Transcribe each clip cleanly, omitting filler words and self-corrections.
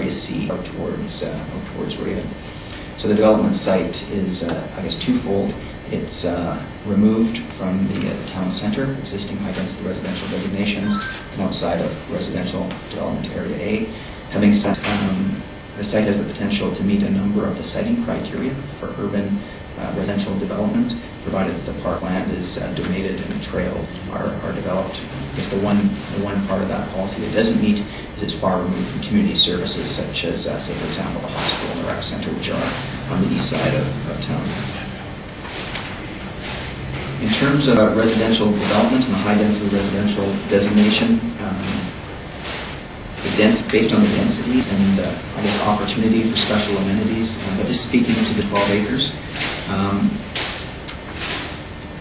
Area C out towards Raven. So the development site is, I guess, twofold. It's removed from the town center, existing high-density residential designations, and outside of residential development area A. Having said, the site has the potential to meet a number of the siting criteria for urban residential development, provided that the parkland is donated and the trail are developed. I guess the one part of that policy that doesn't meet is it's far removed from community services, such as, say, for example, the hospital and the rec center, which are on the east side of town. In terms of residential development and the high-density residential designation, based on the densities and I guess opportunity for special amenities, but just speaking to the 12 acres,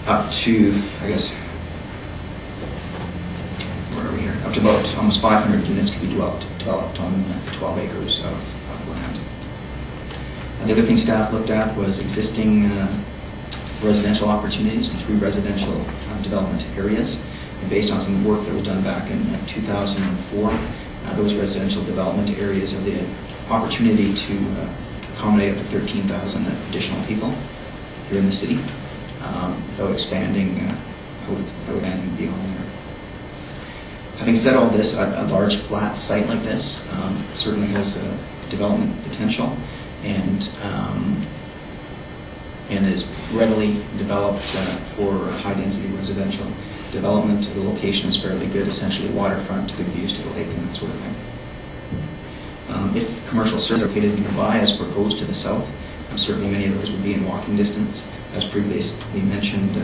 up to, I guess, where are we here? Up to about almost 500 units could be developed on 12 acres of land. And the other thing staff looked at was existing residential opportunities in 3 residential development areas. And based on some work that was done back in 2004, those residential development areas have the opportunity to accommodate up to 13,000 additional people here in the city, without expanding beyond there. Having said all this, a large flat site like this certainly has development potential and is readily developed for high-density residential development. The location is fairly good, essentially waterfront, good views to the lake and that sort of thing. If commercial services are located nearby, as proposed to the south, certainly many of those would be in walking distance. As previously mentioned,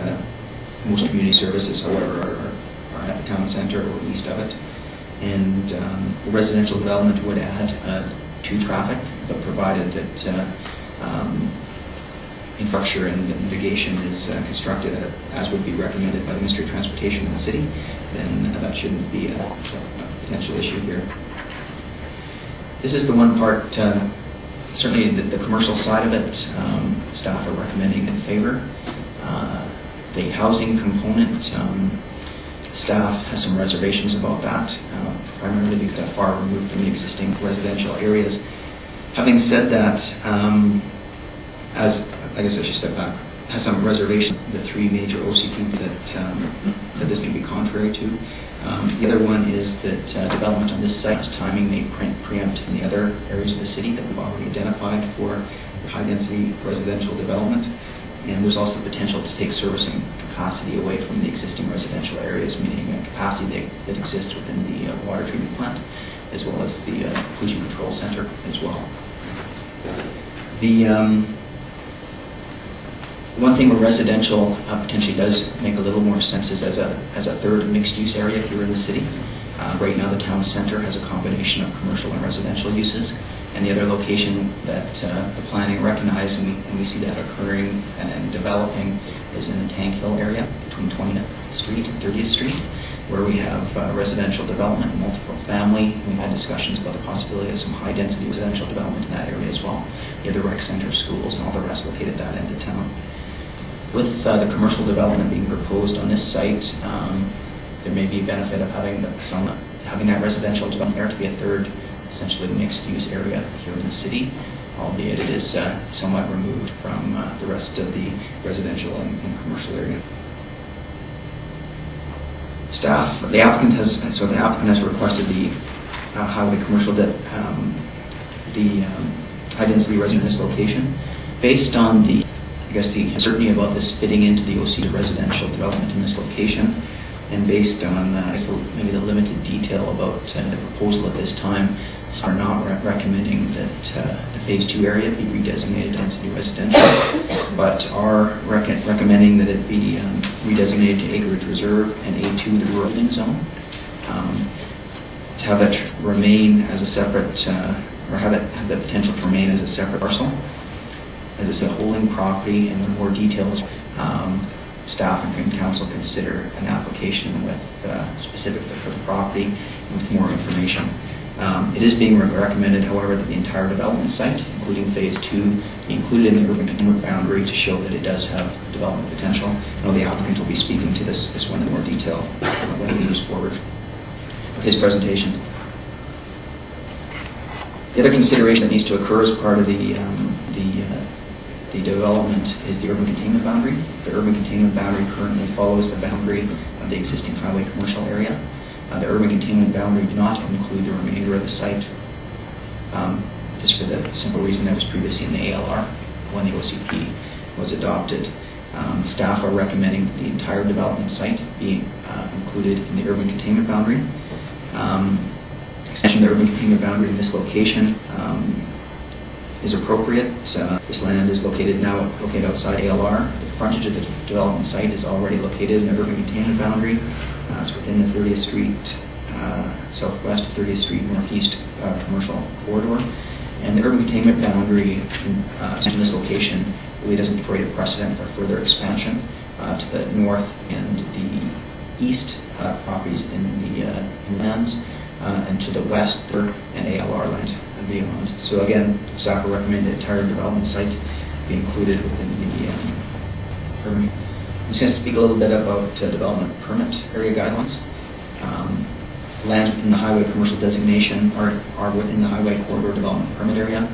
most community services, however, are at the town center or east of it. And the residential development would add to traffic, but provided that infrastructure and mitigation is constructed as would be recommended by the Ministry of Transportation in the city, then that shouldn't be a potential issue here. This is the one part, certainly the commercial side of it, staff are recommending in favor. The housing component, staff has some reservations about that, primarily because they're far removed from the existing residential areas. Having said that, I guess I should step back, has some reservation, the 3 major OCPs that this can be contrary to. The other one is that development on this site's timing may preempt in the other areas of the city that we've already identified for high-density residential development. And there's also the potential to take servicing capacity away from the existing residential areas, meaning capacity that exists within the water treatment plant, as well as the pollution control center as well. The one thing where residential potentially does make a little more sense is as a third mixed-use area here in the city. Right now the town center has a combination of commercial and residential uses, and the other location that the planning recognized, and we see that occurring and developing, is in the Tank Hill area between 20th Street and 30th Street, where we have residential development, multiple family. We've had discussions about the possibility of some high-density residential development in that area as well. You have the rec center, schools, and all the rest located at that end of town. With the commercial development being proposed on this site, there may be a benefit of having that residential development there to be a third, essentially mixed-use area here in the city, albeit it is somewhat removed from the rest of the residential and commercial area. The applicant has requested the highway commercial high-density residential in this location, based on the uncertainty about this fitting into the OC residential development in this location, and based on maybe the limited detail about the proposal at this time, are not recommending that the Phase 2 area be redesignated density residential, but are recommending that it be redesignated to acreage reserve and A2, the rural building zone, to have it remain as a separate, or have the potential to remain as a separate parcel. As I said, holding property, and when more details, staff and council consider an application with specific for the property with more information. It is being recommended, however, that the entire development site, including Phase 2, be included in the urban containment boundary to show that it does have development potential. I know the applicant will be speaking to this one in more detail when he moves forward with his presentation. The other consideration that needs to occur as part of the development is the urban containment boundary. The urban containment boundary currently follows the boundary of the existing highway commercial area. The urban containment boundary did not include the remainder of the site, just for the simple reason that was previously in the ALR when the OCP was adopted. Staff are recommending that the entire development site be included in the urban containment boundary. Extension of the urban containment boundary in this location is appropriate. This land is located outside ALR. The frontage of the development site is already located in the urban containment boundary. It's within the 30th Street Southwest, 30th Street Northeast commercial corridor. And the urban containment boundary in this location really doesn't create a precedent for further expansion to the north and the east properties in the lands, and to the west and ALR land and beyond. So again, staff will recommend the entire development site be included within the urban. I'm just going to speak a little bit about development permit area guidelines. Lands within the highway commercial designation are within the highway corridor development permit area.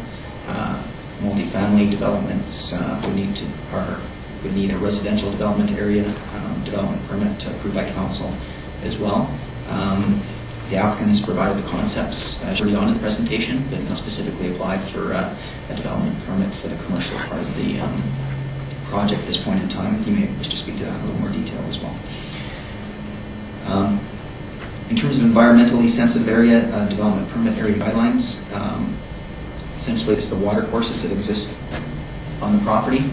Multifamily developments would need a residential development area development permit approved by council as well. The applicant has provided the concepts early on in the presentation, but not specifically applied for a development permit for the commercial part of the project at this point in time. He may wish to speak to that in a little more detail as well. In terms of environmentally sensitive area development permit area guidelines, essentially it's the water courses that exist on the property.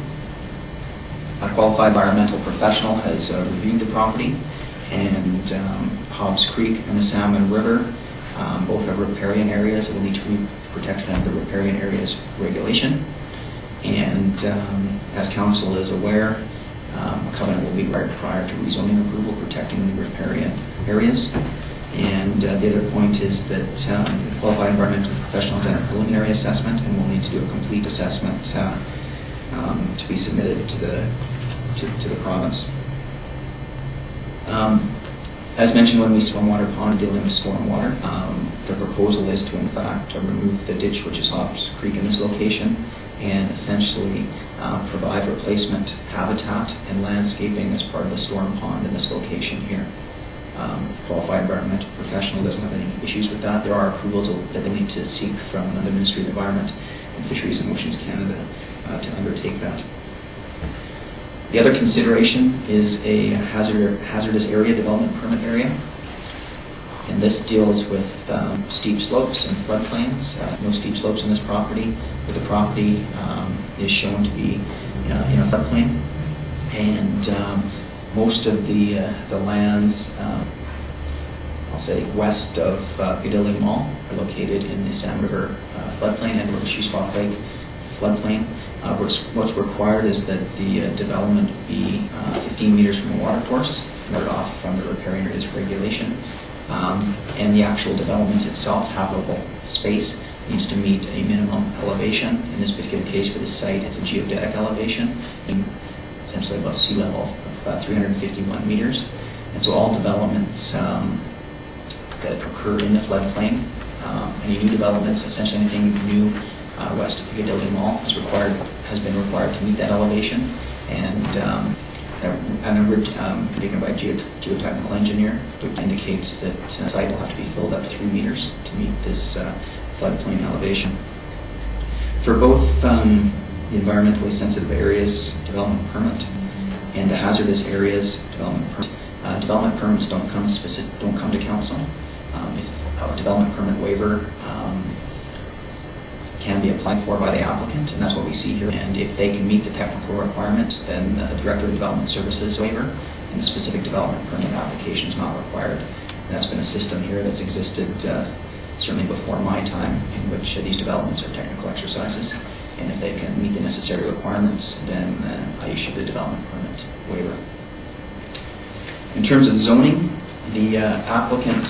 A qualified environmental professional has reviewed the property, and Hobbs Creek and the Salmon River both have riparian areas that will need to be protected under the riparian areas regulation. And as council is aware, a covenant will be required prior to rezoning approval protecting the riparian areas. And the other point is that the qualified environmental professional has done a preliminary assessment and will need to do a complete assessment to be submitted to the province. As mentioned when we stormwater pond dealing with stormwater, the proposal is to in fact remove the ditch which is Hobbs Creek in this location and essentially provide replacement habitat and landscaping as part of the storm pond in this location here. Qualified environmental professional doesn't have any issues with that. There are approvals that they need to seek from the Ministry of Environment and Fisheries and Oceans Canada to undertake that. The other consideration is a hazardous area development permit area. And this deals with steep slopes and floodplains. No steep slopes in this property, but the property is shown to be in a floodplain. And most of the lands, I'll say west of Piccadilly Mall, are located in the Salmon River floodplain and the Shuswap Lake floodplain. What's required is that the development be 15 meters from the water course, noted off from the riparian areas regulation. And the actual development itself, habitable space, needs to meet a minimum elevation. In this particular case for this site, it's a geodetic elevation, essentially above sea level of about 351 meters. And so all developments that occur in the floodplain, any new developments, essentially anything new west of Piccadilly Mall has been required to meet that elevation. And a number taken by a geotechnical engineer, which indicates that the site will have to be filled up 3 meters to meet this floodplain elevation. For both the environmentally sensitive areas development permit and the hazardous areas development permits don't come to council. If a development permit waiver can be applied for by the applicant, and that's what we see here. And if they can meet the technical requirements, then the Director of Development Services waiver and the specific development permit application is not required. And that's been a system here that's existed certainly before my time, in which these developments are technical exercises. And if they can meet the necessary requirements, then I issue the development permit waiver. In terms of zoning, the applicant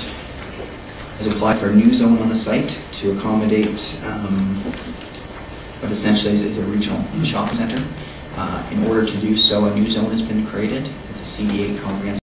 has applied for a new zone on the site to accommodate what essentially is a regional shopping center. In order to do so, a new zone has been created. It's a CD8 comprehensive